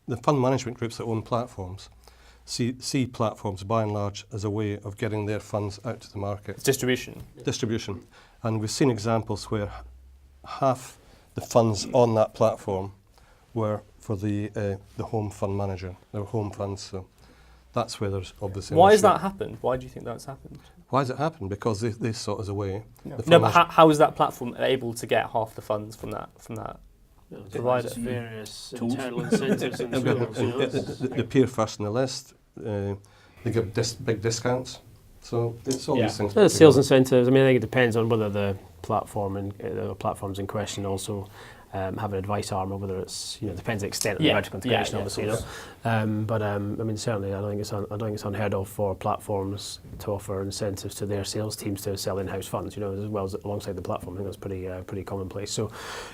the fund management groups that own platforms see platforms by and large as a way of getting their funds out to the market. It's distribution. Distribution. And we've seen examples where half the funds on that platform were for the home fund manager. They were home funds, so that's where there's obviously Why has that happened? Why do you think that's happened? Why has it happened? Because they saw it as a way. Yeah. No, but how is that platform able to get half the funds from that provider? Various internal incentives and tools. The peer first on the list, they give big discounts. So it's all these things. The sales incentives. I mean, I think it depends on whether the platform and the platforms in question also have an advice arm, or whether it's depends on the extent of the vertical integration, obviously. But I mean, certainly, I don't think it's unheard of for platforms to offer incentives to their sales teams to sell in-house funds. As well as alongside the platform. I think that's pretty commonplace. So,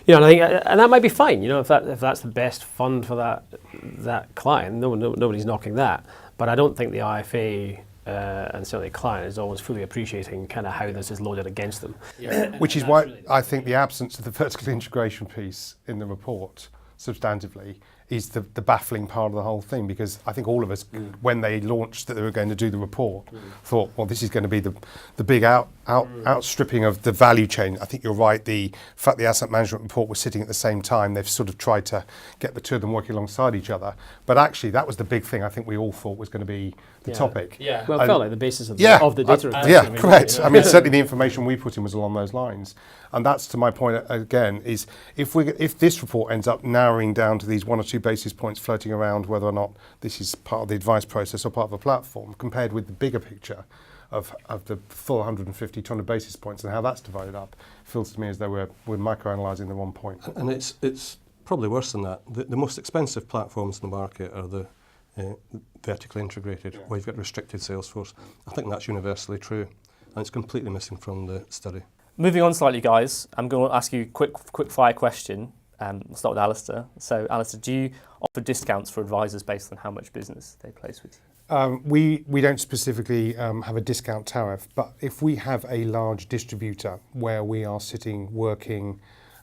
and I think and that might be fine. If that's the best fund for that client, nobody's knocking that. But I don't think the IFA. And certainly the client is always fully appreciating kind of how this is loaded against them. Yeah. Which is why I think the absence of the vertical integration piece in the report, substantively, is the baffling part of the whole thing, because I think all of us, when they launched that they were going to do the report, thought, well, this is going to be the big outstripping of the value chain. I think you're right. The fact the asset management report was sitting at the same time, they've sort of tried to get the two of them working alongside each other. But actually, that was the big thing I think we all thought was going to be the topic. Yeah. Well, it felt like the basis of the data. Correct. I mean, certainly the information we put in was along those lines. And that's, to my point again, is if this report ends up narrowing down to these 1 or 2 basis points floating around, whether or not this is part of the advice process or part of a platform, compared with the bigger picture of the full 150, 200 basis points and how that's divided up, feels to me as though we're microanalyzing the 1 point. And it's probably worse than that. The most expensive platforms in the market are the vertically integrated, where you've got restricted sales force. I think that's universally true, and it's completely missing from the study. Moving on slightly, guys, I'm going to ask you a quick fire question. We'll start with Alistair. So, Alistair, do you offer discounts for advisors based on how much business they place with you? We don't specifically have a discount tariff, but if we have a large distributor where we are sitting working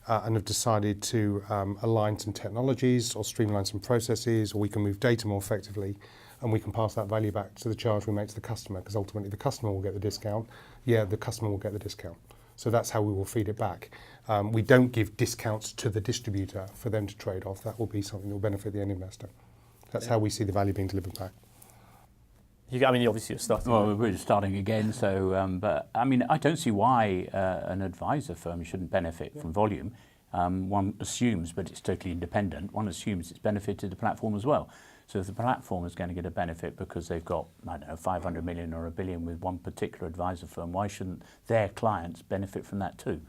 and have decided to align some technologies or streamline some processes, or we can move data more effectively, and we can pass that value back to the charge we make to the customer, because ultimately the customer will get the discount. Yeah, the customer will get the discount. So that's how we will feed it back. We don't give discounts to the distributor for them to trade off. That will be something that will benefit the end investor. That's how we see the value being delivered back. Obviously you're starting. Well, we're starting again, so, but I mean, I don't see why an advisor firm shouldn't benefit from volume. One assumes, but it's totally independent, one assumes it's benefited the platform as well. So if the platform is going to get a benefit because they've got, 500 million or $1 billion with one particular advisor firm, why shouldn't their clients benefit from that too?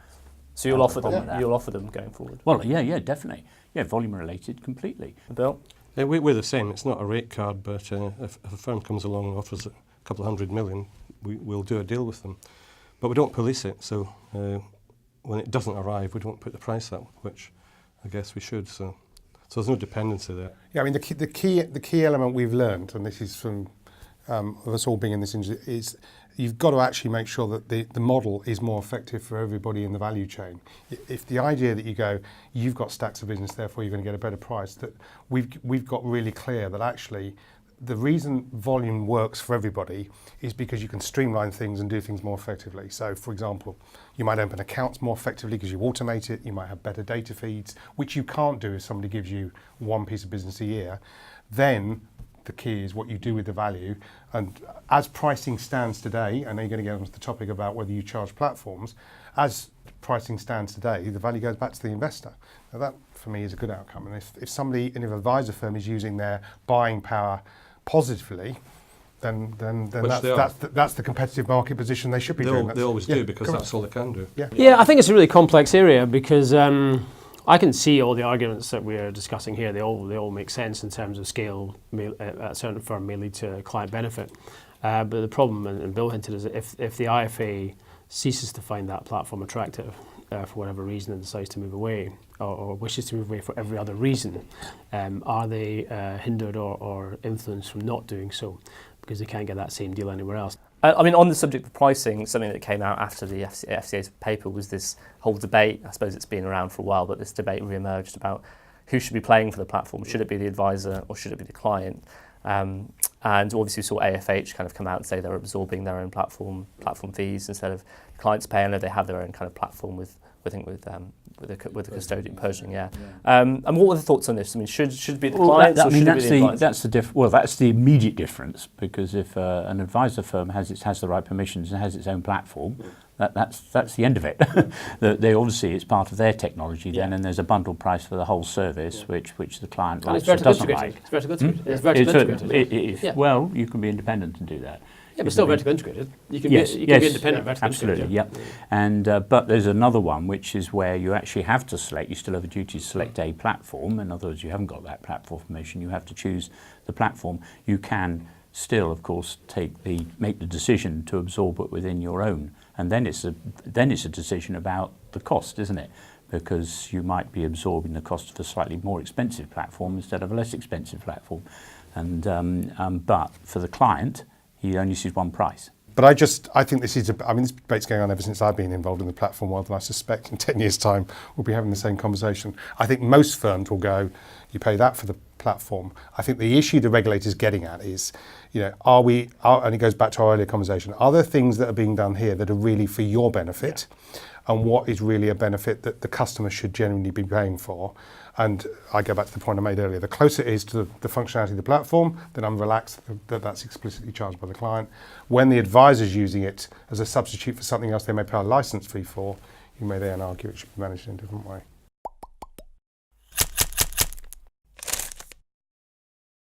So you'll offer them going forward? Well, yeah, definitely. Yeah, volume related completely. Bill? We're the same. It's not a rate card, but if a firm comes along and offers a couple of $100 million, we'll do a deal with them. But we don't police it, so when it doesn't arrive, we don't put the price up, which I guess we should. So there's no dependency there. Yeah, I mean, the key element we've learned, and this is from us all being in this industry, is you've got to actually make sure that the model is more effective for everybody in the value chain. If the idea that you go, you've got stacks of business, therefore you're going to get a better price, that we've got really clear that actually the reason volume works for everybody is because you can streamline things and do things more effectively. So, for example, you might open accounts more effectively because you automate it. You might have better data feeds, which you can't do if somebody gives you one piece of business a year. Then the key is what you do with the value. And as pricing stands today, I know you're going to get onto the topic about whether you charge platforms, as pricing stands today, the value goes back to the investor. Now that, for me, is a good outcome. And if an advisor firm is using their buying power positively, then that's the competitive market position they should be doing. They always do, because that's all they can do. Yeah, I think it's a really complex area, because I can see all the arguments that we're discussing here. They all make sense in terms of scale. A certain firm may lead to client benefit, but the problem, and Bill hinted, is if the IFA ceases to find that platform attractive for whatever reason and decides to move away, or wishes to move away for every other reason, are they hindered or influenced from not doing so because they can't get that same deal anywhere else? On the subject of pricing, something that came out after the FCA's paper was this whole debate. I suppose it's been around for a while, but this debate re-emerged about who should be paying for the platform? Should it be the advisor or should it be the client? And obviously we saw AFH kind of come out and say they're absorbing their own platform fees instead of clients paying. I know they have their own kind of platform with the custodian Pershing, yeah. And what were the thoughts on this? I mean, should it be the clients or should it be the advisor? That's the immediate difference, because if an advisor firm has the right permissions and has its own platform, that's the end of it. They obviously, it's part of their technology then, and there's a bundled price for the whole service, which the client likes or doesn't like. It's vertically integrated. It's vertically integrated. Well, you can be independent and do that. Yeah, but still vertically integrated. You can be independent, vertically absolutely, integrated. yeah. And but there's another one, which is where you actually have to select. You still have a duty to select a platform. In other words, you haven't got that platform permission. You have to choose the platform. You can still, of course, make the decision to absorb it within your own, and then it's a decision about the cost, isn't it? Because you might be absorbing the cost of a slightly more expensive platform instead of a less expensive platform, and but for the client, he only sees one price. But I think this debate's going on ever since I've been involved in the platform world, and I suspect in 10 years' time we'll be having the same conversation. I think most firms will go, you pay that for the platform. I think the issue the regulator's getting at is, and it goes back to our earlier conversation, are there things that are being done here that are really for your benefit? Yeah. And what is really a benefit that the customer should genuinely be paying for? And I go back to the point I made earlier. The closer it is to the functionality of the platform, then I'm relaxed that that's explicitly charged by the client. When the advisor's using it as a substitute for something else they may pay a license fee for, you may then argue it should be managed in a different way.